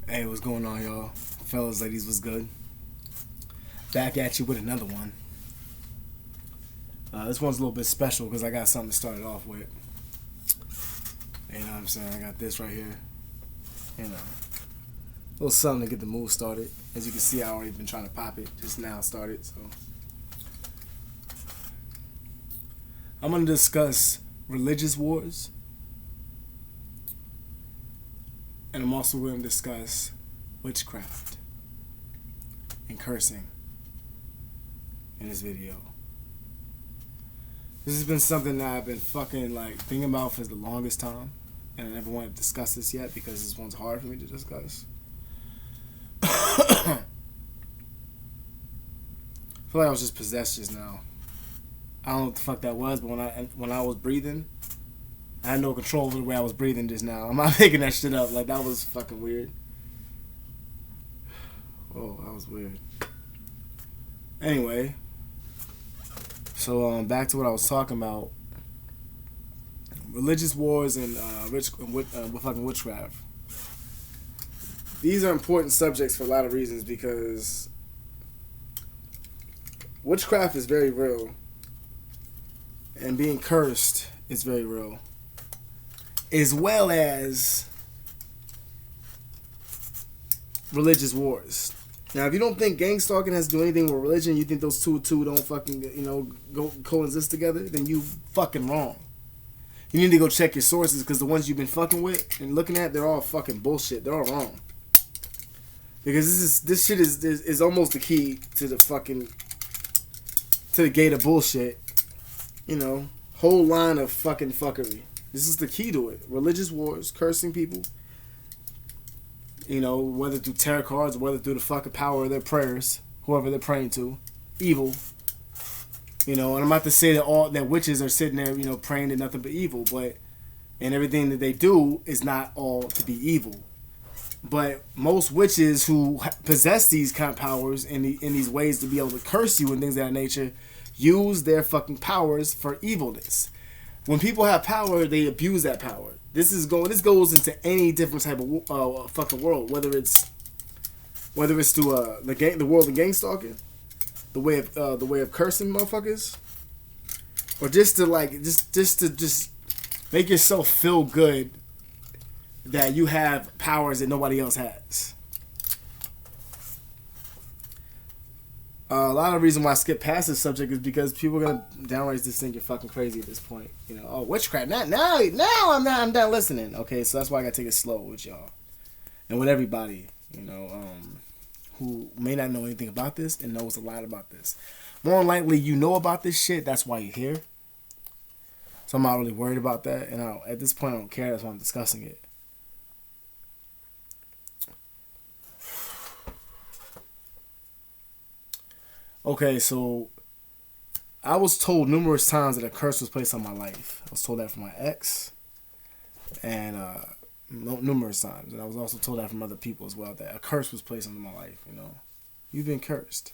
Hey, what's going on, y'all? Fellas, ladies, what's good? Back at you with another one. This one's a little bit special because I got something to start it off with. You know what I'm saying? I got this right here. You know, a little something to get the mood started. As you can see, I already been trying to pop it. Just now started, so. I'm going to discuss religious wars. And I'm also going to discuss witchcraft and cursing in this video. This has been something that I've been fucking thinking about for the longest time, and I never wanted to discuss this yet because this one's hard for me to discuss. I feel like I was just possessed just now. I don't know what the fuck that was, but when I was breathing, I had no control over the way I was breathing just now. I'm not making that shit up. Like, that was fucking weird. Oh, that was weird. Anyway, so back to what I was talking about. Religious wars and fucking witchcraft. These are important subjects for a lot of reasons because witchcraft is very real. And being cursed is very real. As well as religious wars. Now, if you don't think gang stalking has to do anything with religion, you think those two don't fucking, go coexist together, then you fucking wrong. You need to go check your sources because the ones you've been fucking with and looking at, they're all fucking bullshit. They're all wrong. Because this shit is almost the key to the gate of bullshit. Whole line of fucking fuckery. This is the key to it. Religious wars, cursing people. Whether through tarot cards or whether through the fucking power of their prayers, whoever they're praying to. Evil. And I'm about to say that witches are sitting there, praying to nothing but evil, and everything that they do is not all to be evil. But most witches who possess these kind of powers in these ways to be able to curse you and things of that nature use their fucking powers for evilness. When people have power, they abuse that power. This goes into any different type of fucking world, whether it's through the world of gang stalking, the way of cursing motherfuckers, or just to make yourself feel good that you have powers that nobody else has. A lot of the reason why I skip past this subject is because people are gonna downright just think you're fucking crazy at this point. Witchcraft. Now I'm done listening. Okay, so that's why I gotta take it slow with y'all and with everybody. Who may not know anything about this and knows a lot about this. More than likely, you know about this shit. That's why you're here. So I'm not really worried about that, and at this point I don't care. That's why I'm discussing it. Okay, so I was told numerous times that a curse was placed on my life. I was told that from my ex, and numerous times, and I was also told that from other people as well, that a curse was placed on my life. You've been cursed.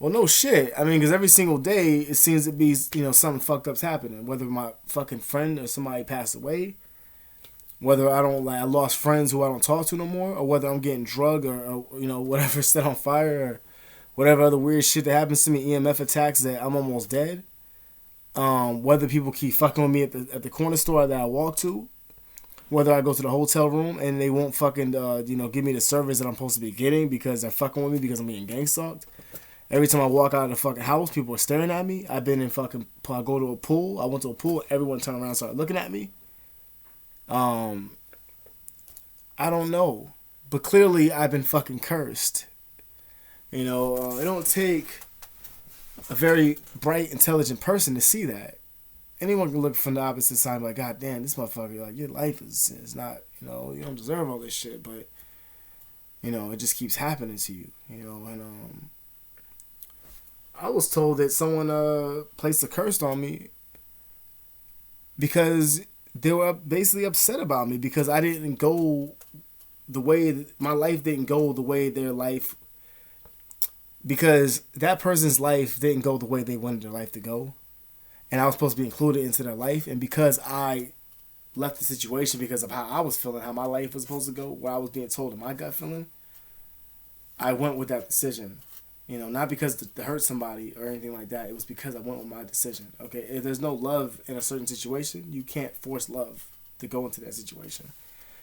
Well, no shit. I mean, because every single day it seems to be something fucked up's happening. Whether my fucking friend or somebody passed away, whether I lost friends who I don't talk to no more, or whether I'm getting drugged or whatever set on fire or whatever other weird shit that happens to me, EMF attacks that I'm almost dead. Whether people keep fucking with me at the corner store that I walk to, whether I go to the hotel room and they won't fucking give me the service that I'm supposed to be getting because they're fucking with me because I'm being gang stalked. Every time I walk out of the fucking house, people are staring at me. I've been in I go to a pool. I went to a pool. Everyone turned around and started looking at me. I don't know, but clearly I've been fucking cursed. It don't take a very bright, intelligent person to see that. Anyone can look from the opposite side and be like, God damn, this motherfucker, your life is not, you don't deserve all this shit, but, it just keeps happening to you, and, I was told that someone, placed a curse on me because they were basically upset about me because I didn't go the way, my life didn't go the way their life, because that person's life didn't go the way they wanted their life to go. And I was supposed to be included into their life. And because I left the situation because of how I was feeling, how my life was supposed to go, what I was being told in my gut feeling, I went with that decision. You know, not because to hurt somebody or anything like that. It was because I went with my decision. Okay, if there's no love in a certain situation, you can't force love to go into that situation.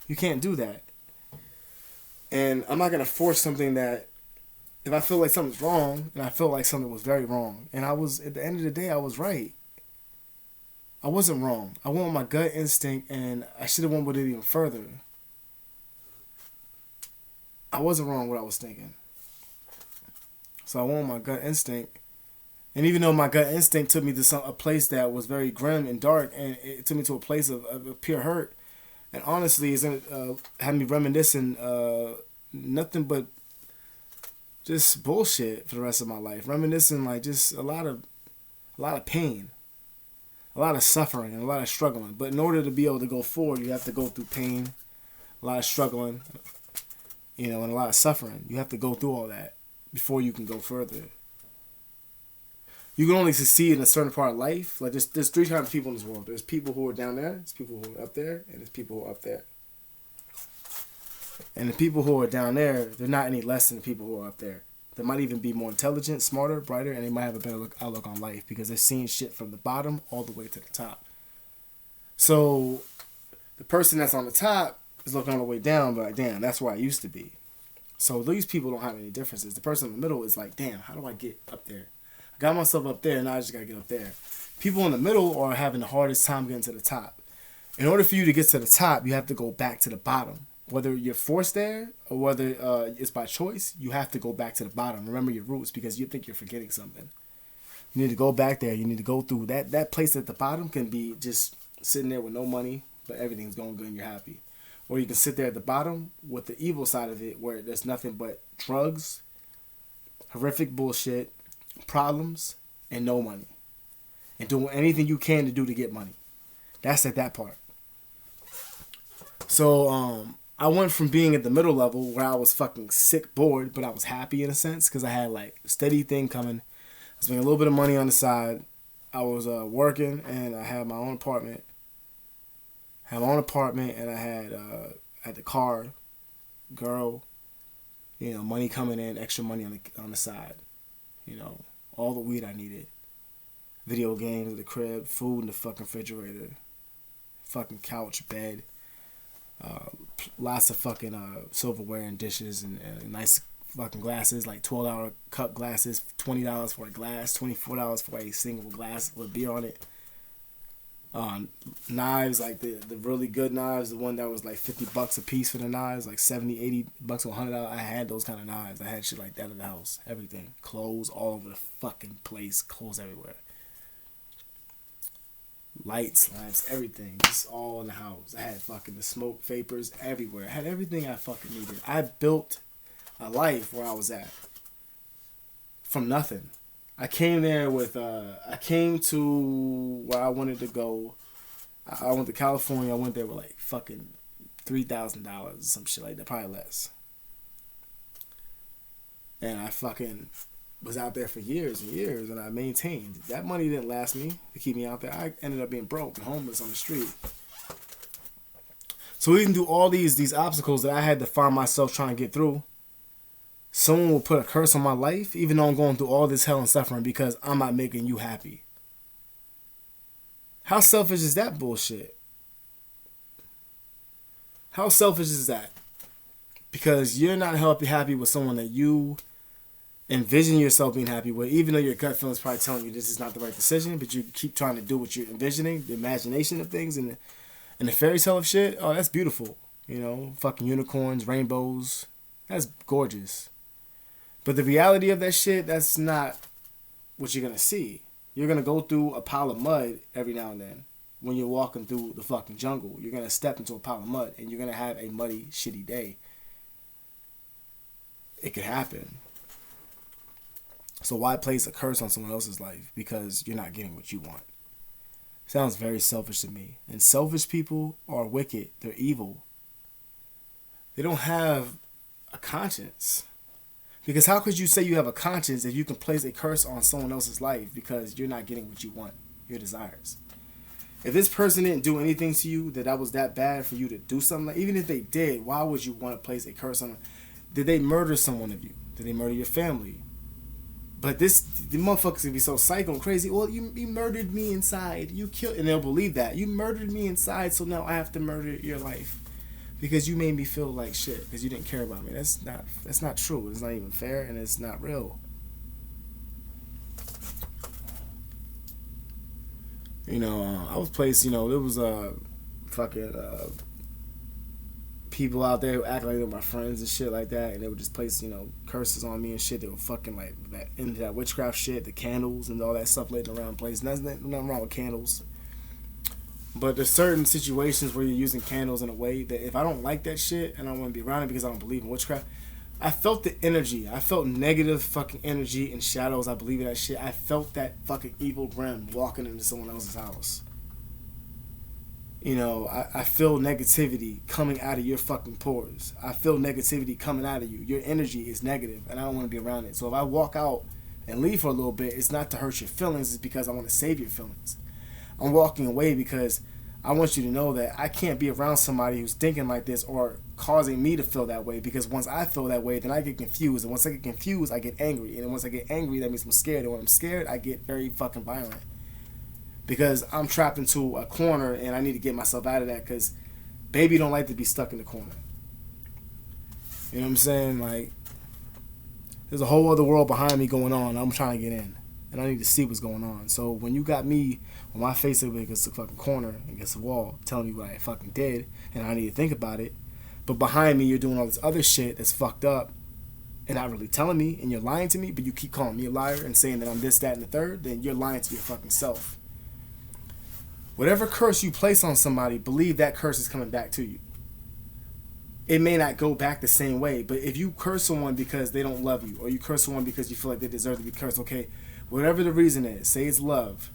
You can't do that. And I'm not going to force something that, if I feel like something's wrong, and I feel like something was very wrong, and I was, at the end of the day, I was right. I wasn't wrong. I went with my gut instinct, and I should have went with it even further. I wasn't wrong what I was thinking. So I went with my gut instinct. And even though my gut instinct took me to a place that was very grim and dark, and it took me to a place of pure hurt, and honestly, it's had me reminiscing nothing but just bullshit for the rest of my life. Reminiscing like just a lot of pain, a lot of suffering, and a lot of struggling. But in order to be able to go forward, you have to go through pain, a lot of struggling, and a lot of suffering. You have to go through all that before you can go further. You can only succeed in a certain part of life. Like there's three kinds of people in this world. There's people who are down there, there's people who are up there, and there's people who are up there. And the people who are down there, they're not any less than the people who are up there. They might even be more intelligent, smarter, brighter, and they might have a better outlook on life because they're seeing shit from the bottom all the way to the top. So the person that's on the top is looking all the way down, but like, damn, that's where I used to be. So these people don't have any differences. The person in the middle is like, damn, how do I get up there? I got myself up there, now I just got to get up there. People in the middle are having the hardest time getting to the top. In order for you to get to the top, you have to go back to the bottom. Whether you're forced there or whether it's by choice, you have to go back to the bottom. Remember your roots because you think you're forgetting something. You need to go back there. You need to go through that. That place at the bottom can be just sitting there with no money, but everything's going good and you're happy. Or you can sit there at the bottom with the evil side of it where there's nothing but drugs, horrific bullshit, problems, and no money. And doing anything you can to do to get money. That's at that part. So, I went from being at the middle level where I was fucking sick, bored, but I was happy in a sense because I had like a steady thing coming. I was making a little bit of money on the side. I was working and I had my own apartment. And I had the car, girl, money coming in, extra money on the side, all the weed I needed, video games at the crib, food in the fucking refrigerator, fucking couch, bed, lots of fucking silverware and dishes and nice fucking glasses, like $12 cup glasses, $20 for a glass, $24 for a single glass with beer on it. Knives, like the really good knives, the one that was like $50 a piece for the knives, like $70, $80 or $100. I had those kind of knives. I had shit like that in the house. Everything. Clothes all over the fucking place. Clothes everywhere. Lights, lamps, everything. Just all in the house. I had fucking the smoke vapors everywhere. I had everything I fucking needed. I built a life where I was at. From nothing. I came there with, I came to where I wanted to go. I went to California. I went there with like fucking $3,000 or some shit like that. Probably less. And I fucking was out there for years and years and I maintained. That money didn't last me to keep me out there. I ended up being broke and homeless on the street. So even through all these obstacles that I had to find myself trying to get through, someone will put a curse on my life, even though I'm going through all this hell and suffering because I'm not making you happy. How selfish is that bullshit? How selfish is that? Because you're not happy with someone that you envision yourself being happy with, even though your gut feeling is probably telling you this is not the right decision, but you keep trying to do what you're envisioning, the imagination of things and the fairy tale of shit. Oh, that's beautiful. Fucking unicorns, rainbows. That's gorgeous. But the reality of that shit, that's not what you're going to see. You're going to go through a pile of mud every now and then. When you're walking through the fucking jungle, you're going to step into a pile of mud and you're going to have a muddy, shitty day. It could happen. So why place a curse on someone else's life? Because you're not getting what you want. Sounds very selfish to me. And selfish people are wicked. They're evil. They don't have a conscience. Because how could you say you have a conscience if you can place a curse on someone else's life because you're not getting what you want, your desires? If this person didn't do anything to you that was that bad for you to do something, like, even if they did, why would you want to place a curse on them? Did they murder someone of you? Did they murder your family? But the motherfuckers can be so psycho and crazy. Well, you murdered me inside. You killed, and they'll believe that. You murdered me inside, so now I have to murder your life. Because you made me feel like shit. Because you didn't care about me. That's not true. It's not even fair, and it's not real. You know, I was placed, you know, there was fucking people out there who act like they were my friends and shit like that, and they would just place, you know, curses on me and shit. They were fucking like that, into that witchcraft shit, the candles and all that stuff laying around the place. Nothing wrong with candles. But there's certain situations where you're using candles in a way that if I don't like that shit and I don't want to be around it because I don't believe in witchcraft, I felt the energy. I felt negative fucking energy and shadows. I believe in that shit. I felt that fucking evil grim walking into someone else's house. You know, I feel negativity coming out of your fucking pores. I feel negativity coming out of you. Your energy is negative, and I don't want to be around it. So if I walk out and leave for a little bit, it's not to hurt your feelings. It's because I want to save your feelings. I'm walking away because I want you to know that I can't be around somebody who's thinking like this or causing me to feel that way, because once I feel that way, then I get confused. And once I get confused, I get angry. And then once I get angry, that means I'm scared. And when I'm scared, I get very fucking violent. Because I'm trapped into a corner and I need to get myself out of that, because baby don't like to be stuck in the corner. You know what I'm saying? Like, there's a whole other world behind me going on. I'm trying to get in. And I need to see what's going on. So when you got me with my face up against the fucking corner, against the wall, telling me what I fucking did, and I need to think about it, but behind me you're doing all this other shit that's fucked up and not really telling me, and you're lying to me, but you keep calling me a liar and saying that I'm this, that, and the third, then you're lying to your fucking self. Whatever curse you place on somebody, believe that curse is coming back to you. It may not go back the same way, but if you curse someone because they don't love you, or you curse someone because you feel like they deserve to be cursed, okay, whatever the reason is, say it's love,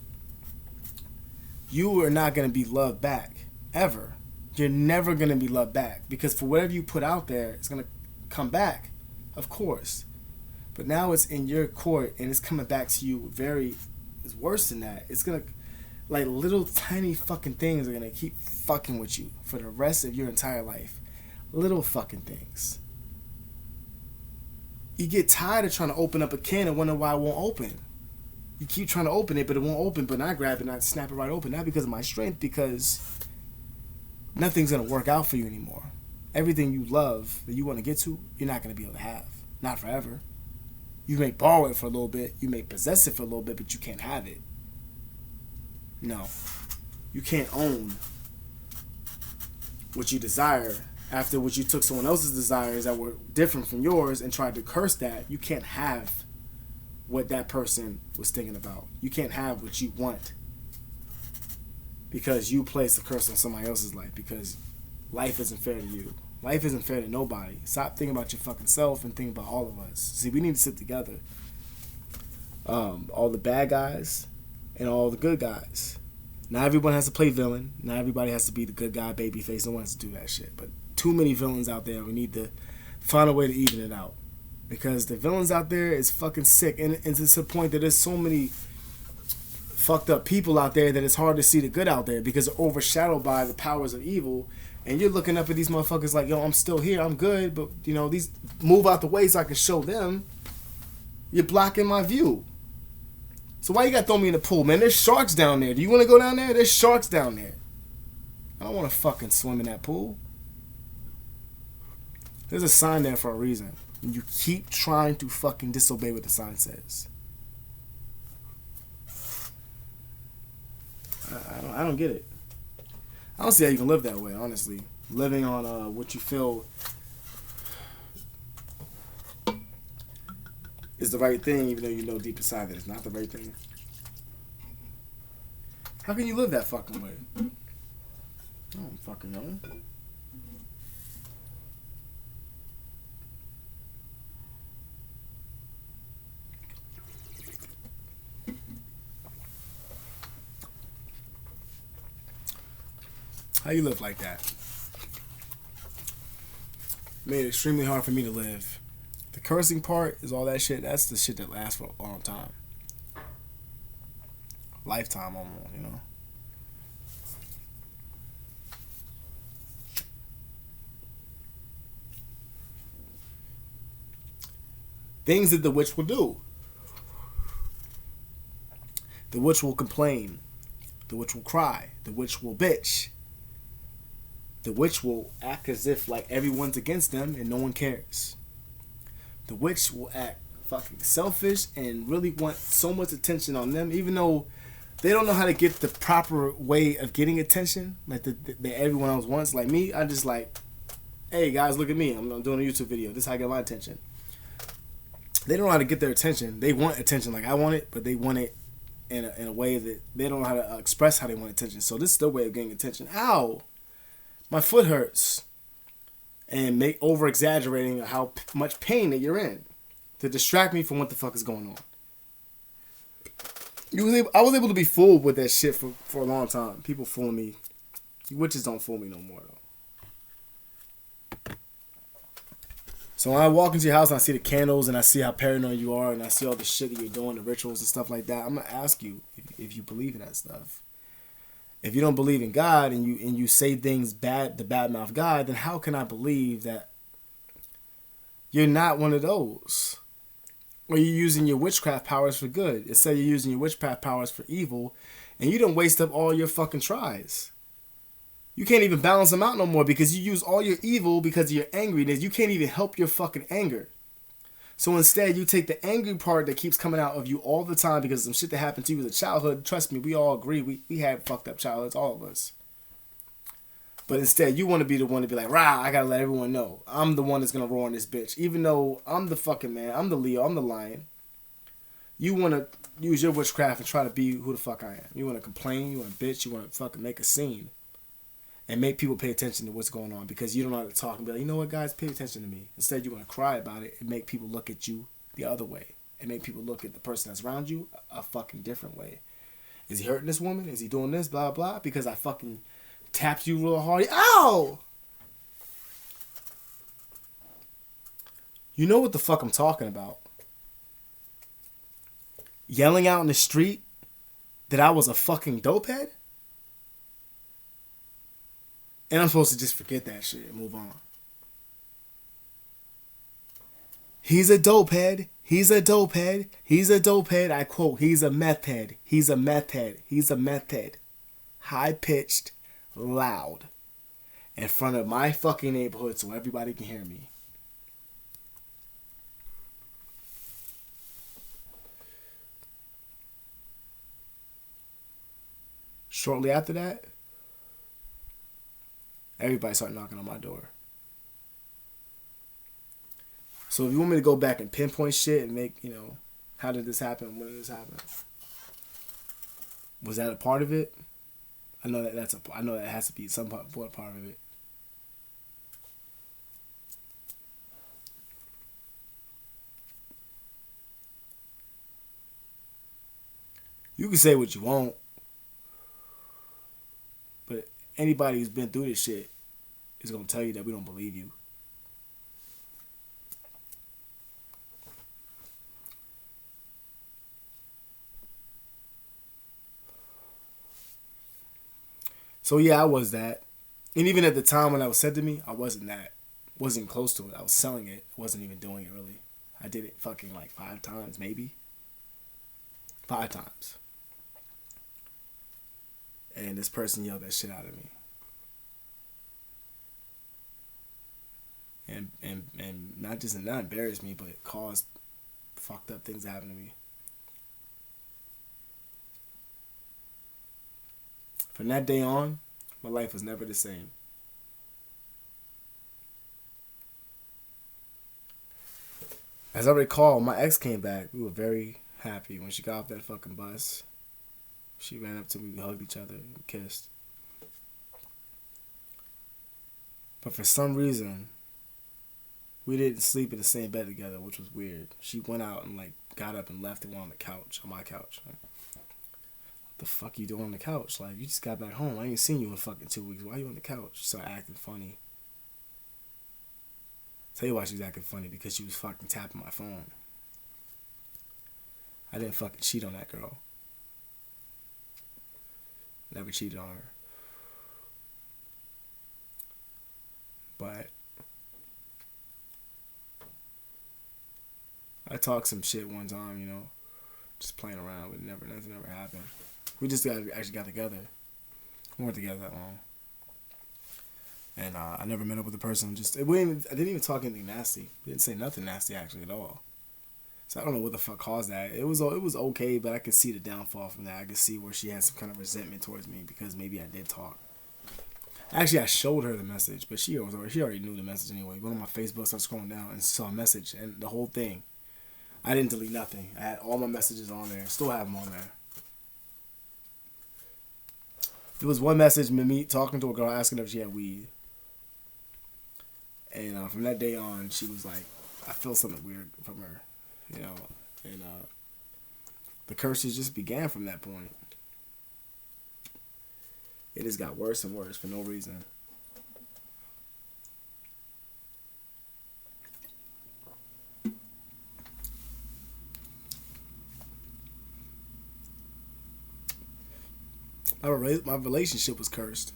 you are not going to be loved back, ever. You're never going to be loved back, because for whatever you put out there, it's going to come back, of course. But now it's in your court, and it's coming back to you it's worse than that. It's going to, like, little tiny fucking things are going to keep fucking with you for the rest of your entire life. Little fucking things. You get tired of trying to open up a can and wonder why it won't open. You keep trying to open it, but it won't open. But I grab it and I snap it right open. Not because of my strength, because nothing's going to work out for you anymore. Everything you love that you want to get to, you're not going to be able to have. Not forever. You may borrow it for a little bit. You may possess it for a little bit, but you can't have it. No. You can't own what you desire after what you took someone else's desires that were different from yours and tried to curse that. You can't have what that person was thinking about. You can't have what you want because you placed a curse on somebody else's life, because life isn't fair to you. Life isn't fair to nobody. Stop thinking about your fucking self and think about all of us. See, we need to sit together. All the bad guys and all the good guys. Not everyone has to play villain. Not everybody has to be the good guy, baby face. No one has to do that shit. But too many villains out there. We need to find a way to even it out. Because the villains out there is fucking sick. And it's to the point that there's so many fucked up people out there that it's hard to see the good out there, because they're overshadowed by the powers of evil. And you're looking up at these motherfuckers like, yo, I'm still here. I'm good. But, you know, these move out the way so I can show them. You're blocking my view. So why you gotta throw me in the pool, man? There's sharks down there. Do you want to go down there? There's sharks down there. I don't want to fucking swim in that pool. There's a sign there for a reason. And you keep trying to fucking disobey what the sign says. I don't get it. I don't see how you can live that way, honestly. Living on what you feel is the right thing, even though you know deep inside that it's not the right thing. How can you live that fucking way? I don't fucking know. How you live like that? Made it extremely hard for me to live. The cursing part is all that shit. That's the shit that lasts for a long time. Lifetime almost, you know. Things that the witch will do. The witch will complain. The witch will cry. The witch will bitch. The witch will act as if like everyone's against them and no one cares. The witch will act fucking selfish and really want so much attention on them, even though they don't know how to get the proper way of getting attention, like the everyone else wants. Like me, I just like, hey guys, look at me. I'm doing a YouTube video. This is how I get my attention. They don't know how to get their attention. They want attention like I want it, but they want it in a way that they don't know how to express how they want attention. So this is their way of getting attention. Ow! My foot hurts. And make over exaggerating how much pain that you're in to distract me from what the fuck is going on. I was able to be fooled with that shit for a long time. People fooling me. Witches don't fool me no more though. So when I walk into your house and I see the candles and I see how paranoid you are and I see all the shit that you're doing, the rituals and stuff like that, I'm gonna ask you if you believe in that stuff. If you don't believe in God and you say things bad, the bad mouth God, then how can I believe that you're not one of those? Or you're using your witchcraft powers for good instead of using your witchcraft powers for evil, and you don't waste up all your fucking tries. You can't even balance them out no more because you use all your evil because of your angriness. You can't even help your fucking anger. So instead, you take the angry part that keeps coming out of you all the time because of some shit that happened to you as a childhood. Trust me, we all agree. We had fucked up childhoods, all of us. But instead, you want to be the one to be like, rah, I gotta let everyone know. I'm the one that's gonna roar on this bitch. Even though I'm the fucking man, I'm the Leo, I'm the lion. You want to use your witchcraft and try to be who the fuck I am. You want to complain, you want to bitch, you want to fucking make a scene. And make people pay attention to what's going on because you don't know how to talk and be like, you know what, guys, pay attention to me. Instead, you want to cry about it and make people look at you the other way and make people look at the person that's around you a fucking different way. Is he hurting this woman? Is he doing this? Blah, blah. Because I fucking tapped you real hard. Ow! You know what the fuck I'm talking about. Yelling out in the street that I was a fucking dopehead? And I'm supposed to just forget that shit and move on. He's a dopehead. He's a dopehead. He's a dopehead. I quote, he's a meth head. He's a meth head. He's a meth head. High-pitched, loud. In front of my fucking neighborhood so everybody can hear me. Shortly after that, everybody started knocking on my door. So if you want me to go back and pinpoint shit and make, how did this happen? When did this happen? Was that a part of it? I know that has to be some part of it. You can say what you want, but anybody who's been through this shit is gonna tell you that we don't believe you. So yeah, I was that. And even at the time when that was said to me, I wasn't that. Wasn't close to it. I was selling it. Wasn't even doing it really. I did it fucking like 5 times, maybe. 5 times. And this person yelled that shit out of me. And not embarrassed me, but it caused fucked up things to happen to me. From that day on, my life was never the same. As I recall, my ex came back. We were very happy when she got off that fucking bus. She ran up to me, we hugged each other, and kissed. But for some reason, we didn't sleep in the same bed together, which was weird. She went out and got up and left and went on the couch, on my couch. What the fuck you doing on the couch? Like, you just got back home. I ain't seen you in fucking 2 weeks. Why you on the couch? She started acting funny. Tell you why she was acting funny, because she was fucking tapping my phone. I didn't fucking cheat on that girl. Never cheated on her. But I talked some shit one time, you know, just playing around, but nothing ever happened. We just actually got together. We weren't together that long. And I never met up with the person. I didn't even talk anything nasty. We didn't say nothing nasty actually at all. So I don't know what the fuck caused that. It was okay, but I could see the downfall from that. I could see where she had some kind of resentment towards me because maybe I did talk. Actually, I showed her the message, but she already knew the message anyway. Went on my Facebook, started scrolling down, and saw a message and the whole thing. I didn't delete nothing. I had all my messages on there. Still have them on there. There was one message, me talking to a girl, asking if she had weed. And from that day on, she was like, I feel something weird from her, you know. And the curses just began from that point. It just got worse and worse for no reason. My relationship was cursed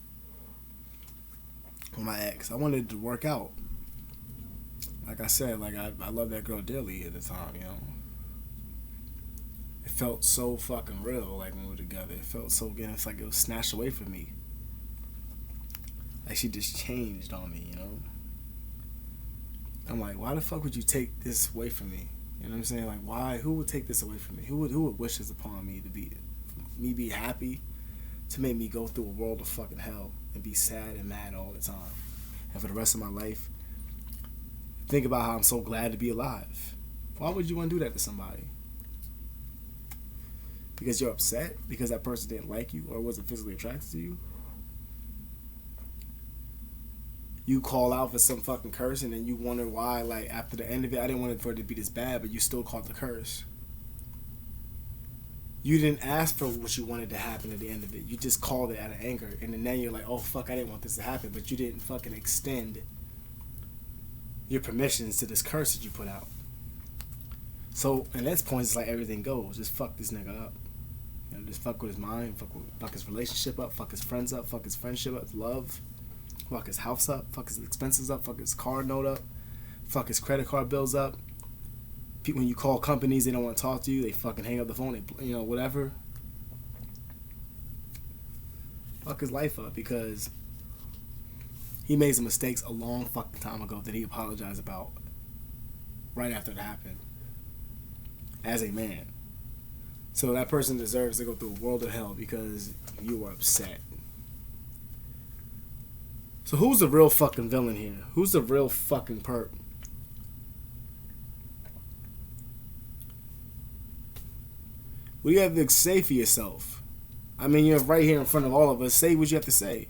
with my ex. I wanted it to work out. Like I said, I loved that girl dearly at the time, you know. It felt so fucking real, like when we were together. It felt so good. It's like it was snatched away from me. Like she just changed on me, you know. I'm like, why the fuck would you take this away from me? You know what I'm saying? Like, why? Who would take this away from me? Who would wish this upon me to be happy, to make me go through a world of fucking hell and be sad and mad all the time, and for the rest of my life think about how I'm so glad to be alive? Why would you want to do that to somebody? Because you're upset? Because that person didn't like you or wasn't physically attracted to you? You call out for some fucking curse and then you wonder why, like, after the end of it, I didn't want it for it to be this bad, but you still called the curse. You didn't ask for what you wanted to happen at the end of it. You just called it out of anger. And then now you're like, oh, fuck, I didn't want this to happen. But you didn't fucking extend your permissions to this curse that you put out. So, at that point, it's like everything goes. Just fuck this nigga up. You know, just fuck with his mind, fuck his relationship up, fuck his friends up, fuck his friendship up, love, fuck his house up, fuck his expenses up, fuck his car note up, fuck his credit card bills up. People, when you call companies, they don't want to talk to you, they fucking hang up the phone, they, whatever. Fuck his life up because he made some mistakes a long fucking time ago that he apologized about right after it happened. As a man. So that person deserves to go through a world of hell because you were upset. So who's the real fucking villain here? Who's the real fucking perp? What do you have to say for yourself? I mean, you're right here in front of all of us. Say what you have to say.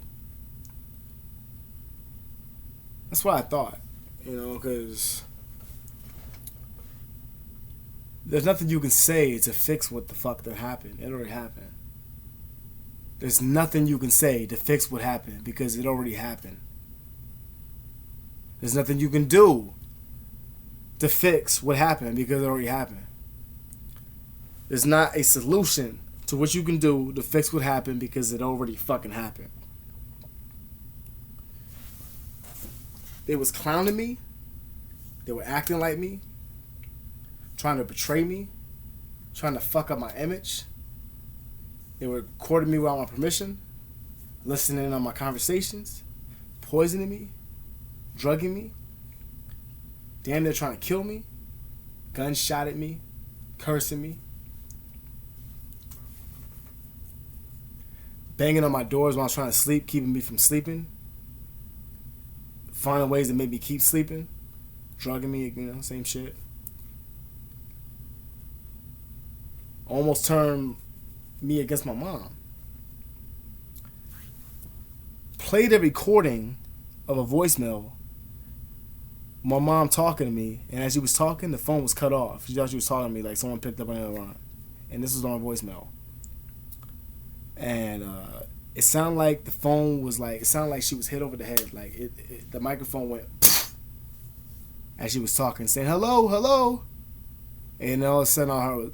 That's what I thought, because there's nothing you can say to fix what the fuck that happened. It already happened. There's nothing you can say to fix what happened because it already happened. There's nothing you can do to fix what happened because it already happened. There's not a solution to what you can do to fix what happened because it already fucking happened. They was clowning me. They were acting like me. Trying to betray me. Trying to fuck up my image. They were recording me without my permission. Listening on my conversations. Poisoning me. Drugging me. Damn near trying to kill me. Gunshot at me. Cursing me. Banging on my doors while I was trying to sleep, keeping me from sleeping. Finding ways to make me keep sleeping. Drugging me, same shit. Almost turned me against my mom. Played a recording of a voicemail. My mom talking to me, and as she was talking, the phone was cut off. She thought she was talking to me like someone picked up another line. And this was on a voicemail. And it sounded like the phone was like, it sounded like she was hit over the head. Like the microphone went as she was talking, saying, hello, hello. And all of a sudden all I heard was,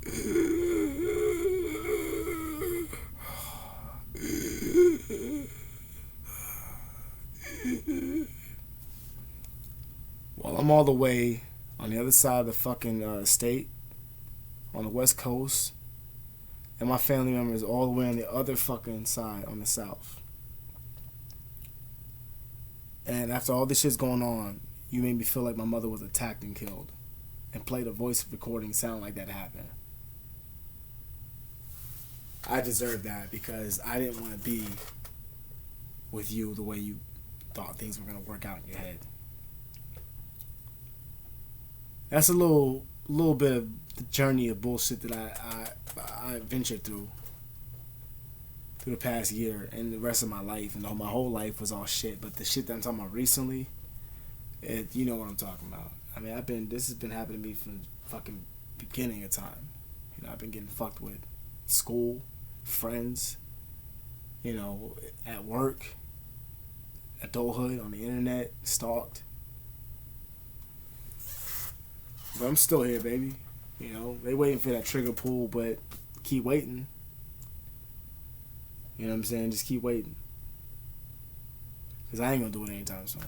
well, I'm all the way on the other side of the fucking state, on the West Coast, and my family members all the way on the other fucking side on the South. And after all this shit's going on, you made me feel like my mother was attacked and killed, and played a voice recording sound like that happened. I deserve that because I didn't want to be with you the way you thought things were going to work out in your head. That's a little bit of the journey of bullshit that I ventured through the past year and the rest of my life. And my whole life was all shit, but the shit that I'm talking about recently, you know what I'm talking about. I mean, this has been happening to me from the fucking beginning of time. You know, I've been getting fucked with school, friends, you know, at work, adulthood, on the internet, stalked. But I'm still here, baby. You know, they waiting for that trigger pull, but keep waiting. You know what I'm saying? Just keep waiting. Because I ain't going to do it anytime soon.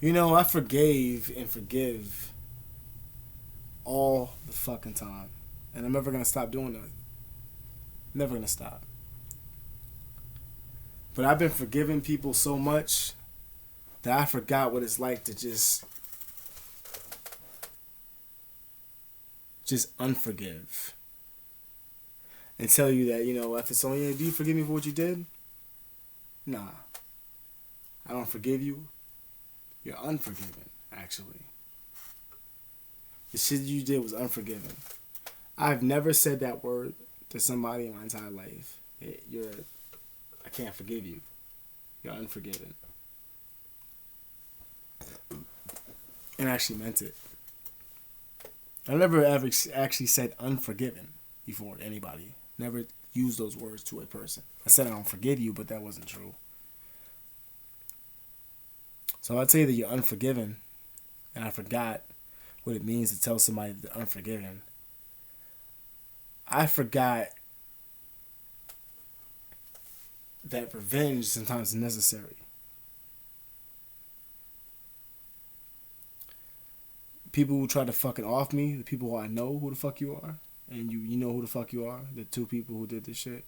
You know, I forgave and forgive all the fucking time. And I'm never going to stop doing that. Never going to stop. But I've been forgiving people so much that I forgot what it's like to just unforgive. And tell you that, you know, after someone, do you forgive me for what you did? Nah. I don't forgive you. You're unforgiven, actually. The shit you did was unforgiven. I've never said that word to somebody in my entire life. I can't forgive you. You're unforgiven. And I actually meant it. I never ever actually said unforgiven before to anybody. Never used those words to a person. I said I don't forgive you, but that wasn't true. So I'll tell you that you're unforgiven, and I forgot what it means to tell somebody that they're unforgiven. I forgot that revenge sometimes is necessary. People who try to fucking off me, the people who I know who the fuck you are, and you know who the fuck you are, the two people who did this shit.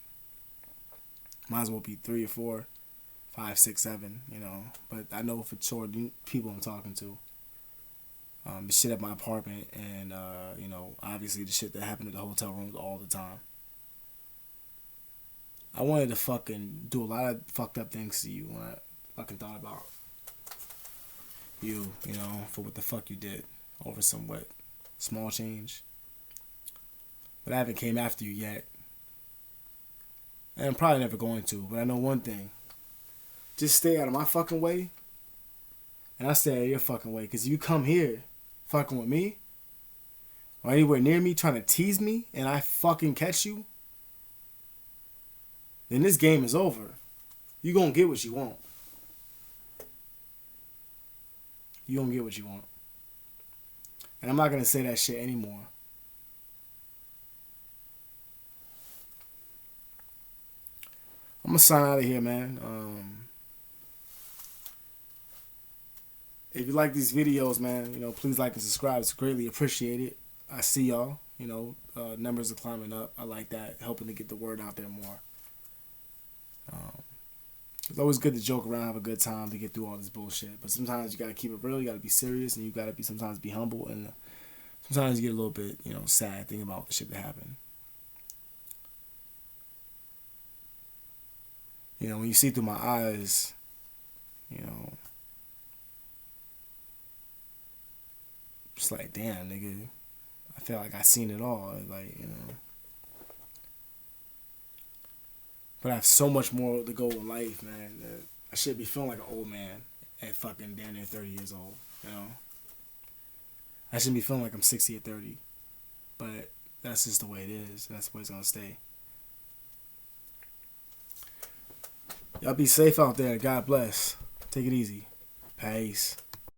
Might as well be 3 or 4, 5, 6, 7, you know. But I know for sure the people I'm talking to. The shit at my apartment and, you know, obviously the shit that happened at the hotel rooms all the time. I wanted to fucking do a lot of fucked up things to you when I fucking thought about you know, for what the fuck you did over some small change. But I haven't came after you yet. And I'm probably never going to, but I know one thing. Just stay out of my fucking way, and I stay out of your fucking way. Because you come here fucking with me, or anywhere near me trying to tease me, and I fucking catch you, then this game is over. You gonna get what you want. You gonna get what you want. And I'm not gonna say that shit anymore. I'm gonna sign out of here, man. If you like these videos, man, you know, please like and subscribe. It's greatly appreciated. I see y'all. You know, numbers are climbing up. I like that, helping to get the word out there more. It's always good to joke around, have a good time to get through all this bullshit. But sometimes you gotta keep it real. You gotta be serious, and you gotta sometimes be humble. And sometimes you get a little bit, you know, sad thinking about the shit that happened. You know, when you see through my eyes, you know, it's like, damn, nigga, I feel like I seen it all. Like, you know. But I have so much more to go in life, man, that I should be feeling like an old man at fucking damn near 30 years old, you know? I shouldn't be feeling like I'm 60 or 30. But that's just the way it is. And that's the way it's going to stay. Y'all be safe out there. God bless. Take it easy. Peace.